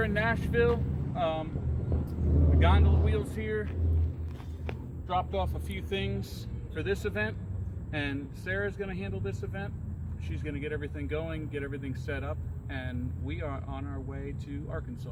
in Nashville. The gondola wheels here. Dropped off a few things for this event, and Sarah's going to handle this event. She's going to get everything going, get everything set up, and we are on our way to Arkansas.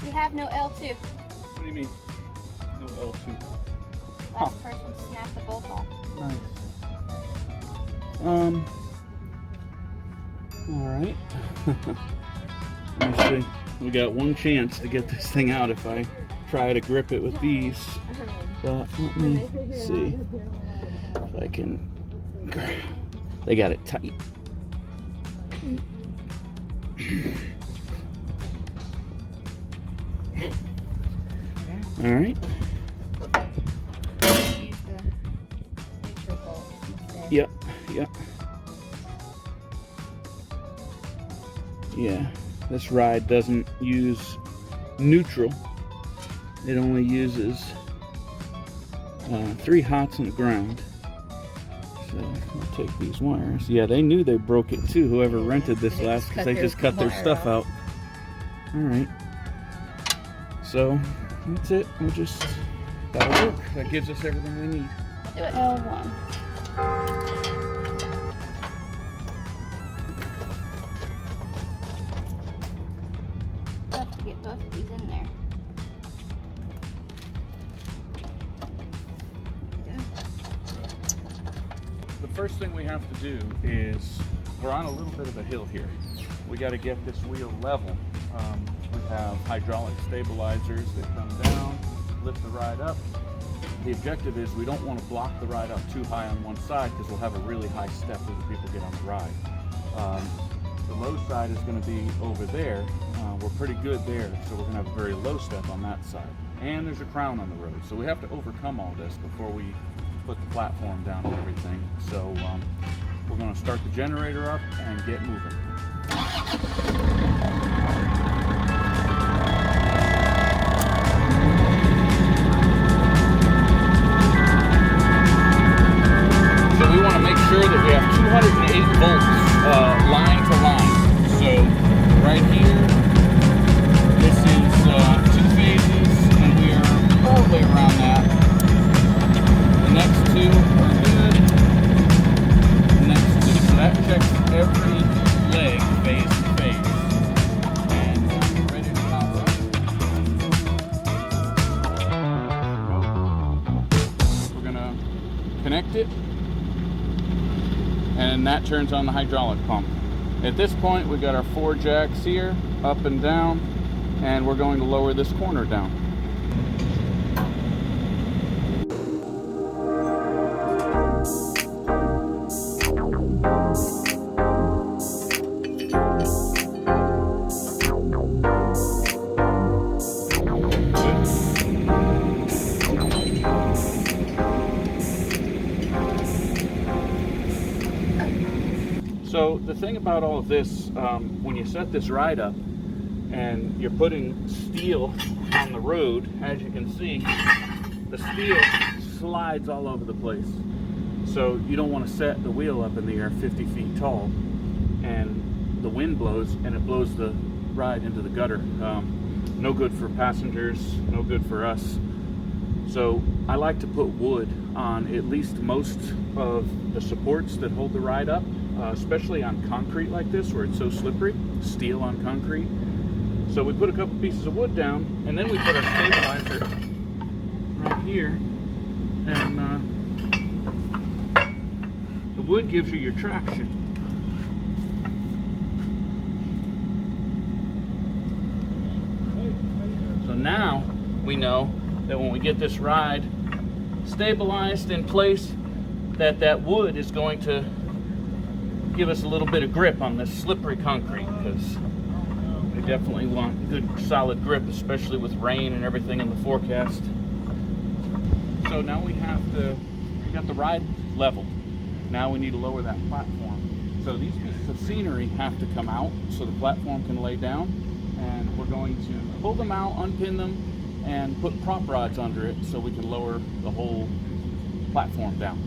We have no L2. What do you mean? No L2. Last person snapped the bolt off. Nice. Alright. Let me see. We got one chance to get this thing out if I try to grip it with these. But let me see if I can. They got it tight. Alright. Use the neutral bolt instead. Yep. Yeah, this ride doesn't use neutral. It only uses 3 hots on the ground. So I'll take these wires. Yeah, they knew they broke it too, whoever rented this last, because they just cut their stuff out. Alright. So that's it. We'll just, that'll work. That gives us everything we need. Do it. L1. Have to get both of these in there. The first thing we have to do is, we're on a little bit of a hill here. We got to get this wheel level. We have hydraulic stabilizers that come down, lift the ride up. The objective is we don't want to block the ride up too high on one side because we'll have a really high step as the people get on the ride. The low side is going to be over there. We're pretty good there, so we're going to have a very low step on that side. And there's a crown on the road, so we have to overcome all this before we put the platform down and everything. So we're going to start the generator up and get moving. So we want to make sure that we have 208 volts line to line. So right here, this is 2 phases. and that turns on the hydraulic pump. At this point, we've got our 4 jacks here, up and down, and we're going to lower this corner down. So the thing about all of this, when you set this ride up and you're putting steel on the road, as you can see, the steel slides all over the place. So you don't want to set the wheel up in the air 50 feet tall and the wind blows and it blows the ride into the gutter. No good for passengers, no good for us. So I like to put wood on at least most of the supports that hold the ride up. Especially on concrete like this where it's so slippery, steel on concrete. So we put a couple pieces of wood down and then we put our stabilizer right here, and the wood gives you your traction. So now we know that when we get this ride stabilized in place, that wood is going to give us a little bit of grip on this slippery concrete, because we definitely want good solid grip, especially with rain and everything in the forecast. So now we got the ride leveled. Now we need to lower that platform. So these pieces of scenery have to come out so the platform can lay down, and we're going to pull them out, unpin them, and put prop rods under it so we can lower the whole platform down.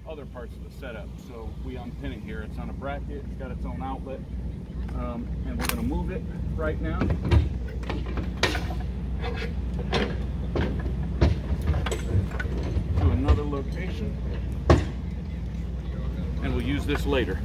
Other parts of the setup. So we unpin it here. It's on a bracket. It's got its own outlet, and we're going to move it right now. To another location, and we'll use this later.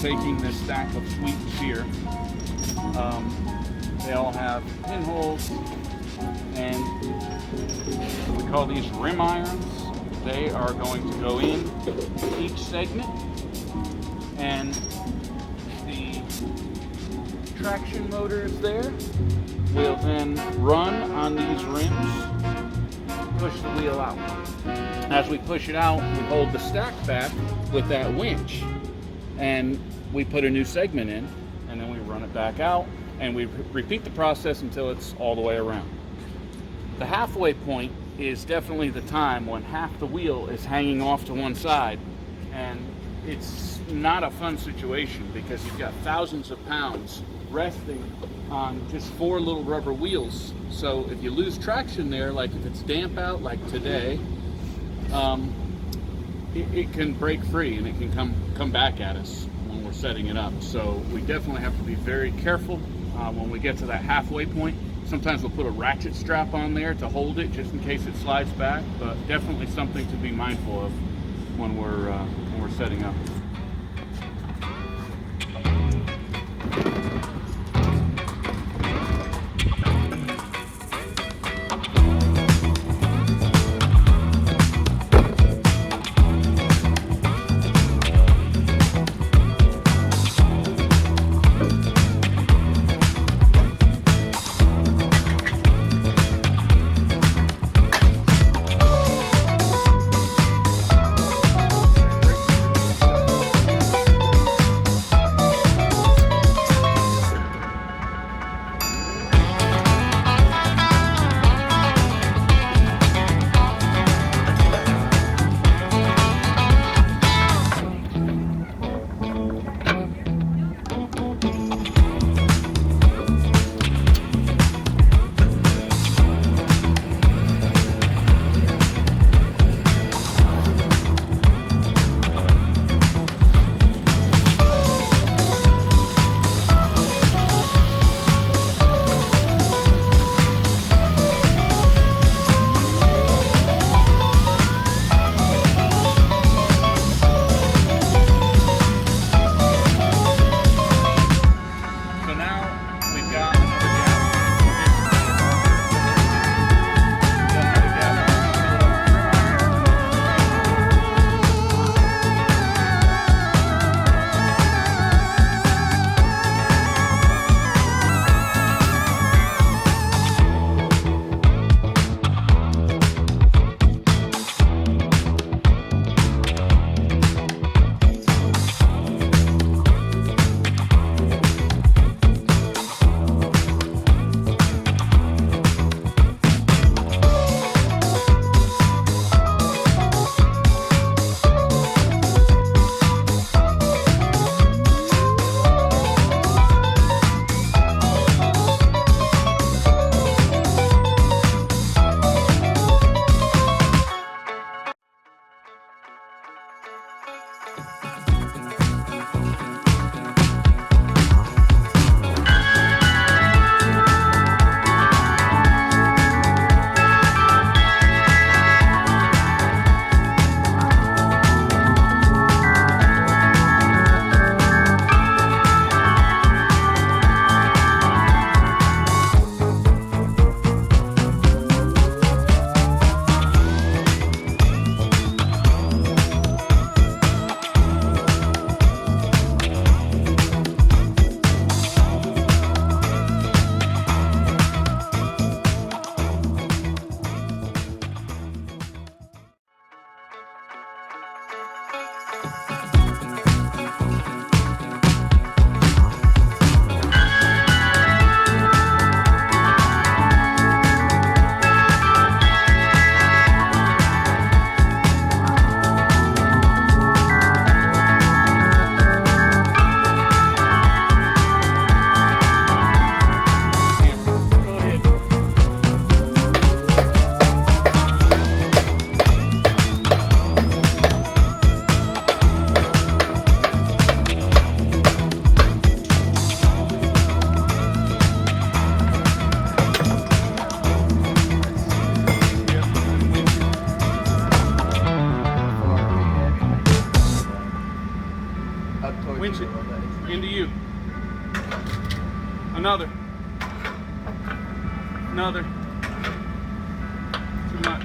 taking this stack of sweet cheer. They all have pinholes, and we call these rim irons. They are going to go in each segment, and the traction motors there will then run on these rims, push the wheel out. As we push it out, we hold the stack back with that winch, and we put a new segment in, and then we run it back out, and we repeat the process until it's all the way around. The halfway point is definitely the time when half the wheel is hanging off to one side, and it's not a fun situation because you've got thousands of pounds resting on just 4 little rubber wheels. So if you lose traction there, like if it's damp out like today, it can break free and it can come back at us when we're setting it up. So we definitely have to be very careful when we get to that halfway point. Sometimes we'll put a ratchet strap on there to hold it just in case it slides back, but definitely something to be mindful of when we're setting up. Winch it into you. Another. Another. Too much.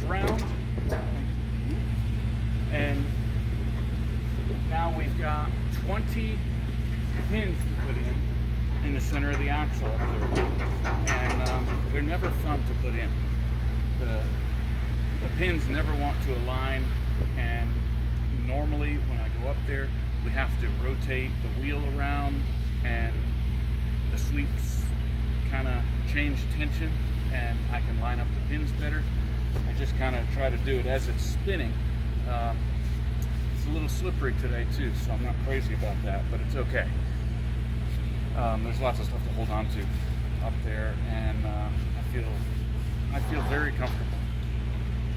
round. And now we've got 20 pins to put in the center of the axle up there. And they're never fun to put in. The pins never want to align, and normally when I go up there, we have to rotate the wheel around, and the sweeps kind of change tension, and I can line up the pins better. I just kind of try to do it as it's spinning. It's a little slippery today too, so I'm not crazy about that, but it's okay. There's lots of stuff to hold on to up there, and I feel very comfortable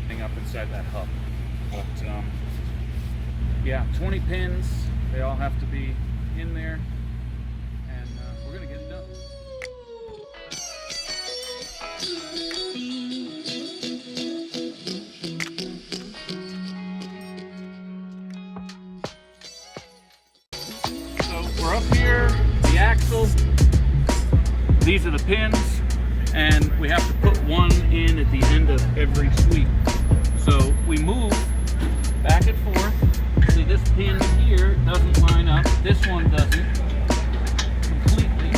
being up inside that hub. But yeah, 20 pins, they all have to be in there, and we're gonna get it done. So we're up here, the axle, these are the pins, and we have to put one in at the end of every sweep. So we move back and forth. See, this pin here doesn't line up, this one doesn't completely,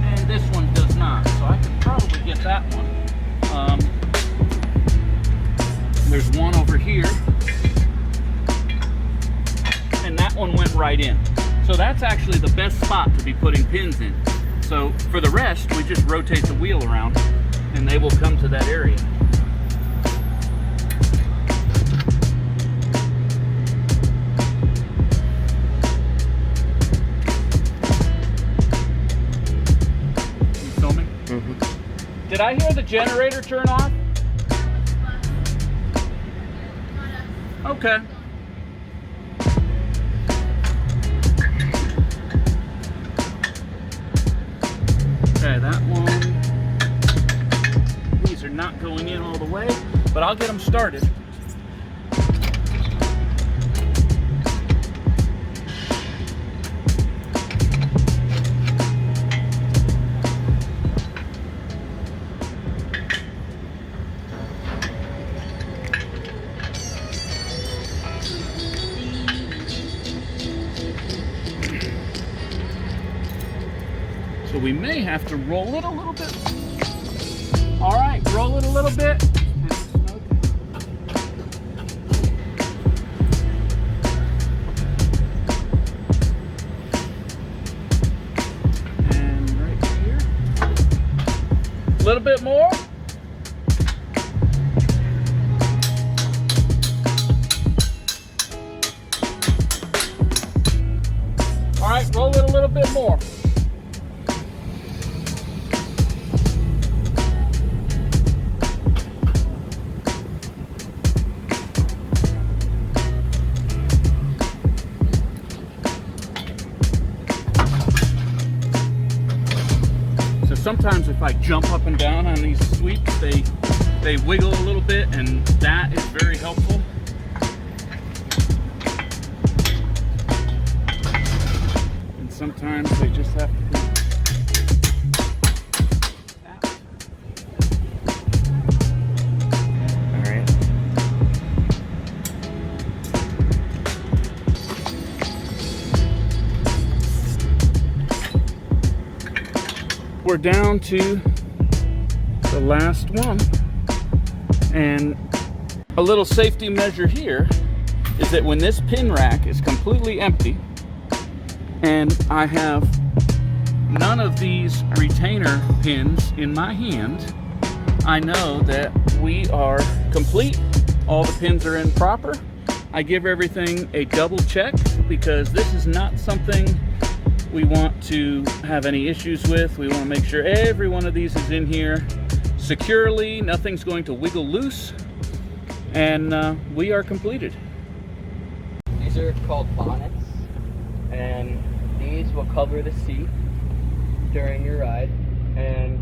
and this one does not. So I could probably get that one. There's one over here, and that one went right in. So that's actually the best spot to be putting pins in. So for the rest, we just rotate the wheel around, and they will come to that area. Did I hear the generator turn off? Okay. Okay, that one. These are not going in all the way, but I'll get them started. So we may have to roll it a little bit. All right, roll it a little bit. And right here. A little bit more. All right, roll it a little bit more. Sometimes if I jump up and down on these sweeps, they wiggle a little bit, and that is very helpful. And sometimes they just have to be that. All right. We're down to the last one, and a little safety measure here is that when this pin rack is completely empty and I have none of these retainer pins in my hand, I know that we are complete. All the pins are in proper. I give everything a double check because this is not something we want to have any issues with. We want to make sure every one of these is in here securely, nothing's going to wiggle loose, and we are completed. These are called bonnets, and these will cover the seat during your ride, and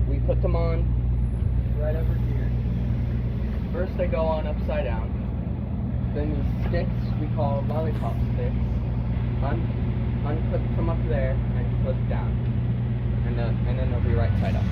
we put them on right over here. First they go on upside down, then these sticks we call lollipop sticks unclip from up there and flip down, and then they'll be right side up.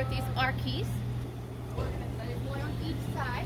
with these R keys. We're going to put one on each side.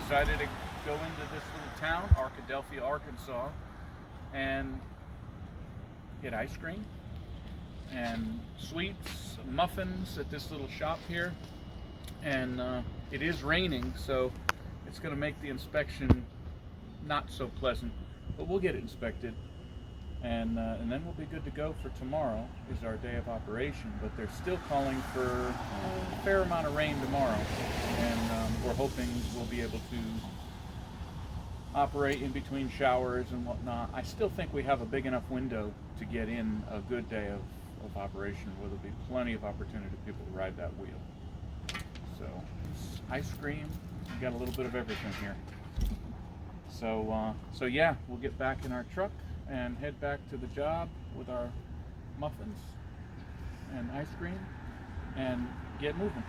decided to go into this little town, Arkadelphia, Arkansas, and get ice cream and sweets, muffins at this little shop here. And it is raining, so it's going to make the inspection not so pleasant, but we'll get it inspected. And then we'll be good to go for tomorrow is our day of operation, but they're still calling for a fair amount of rain tomorrow, and we're hoping we'll be able to operate in between showers and whatnot. I still think we have a big enough window to get in a good day of operation where there'll be plenty of opportunity for people to ride that wheel. So ice cream, we got a little bit of everything here. So yeah, we'll get back in our truck and head back to the job with our muffins and ice cream and get moving.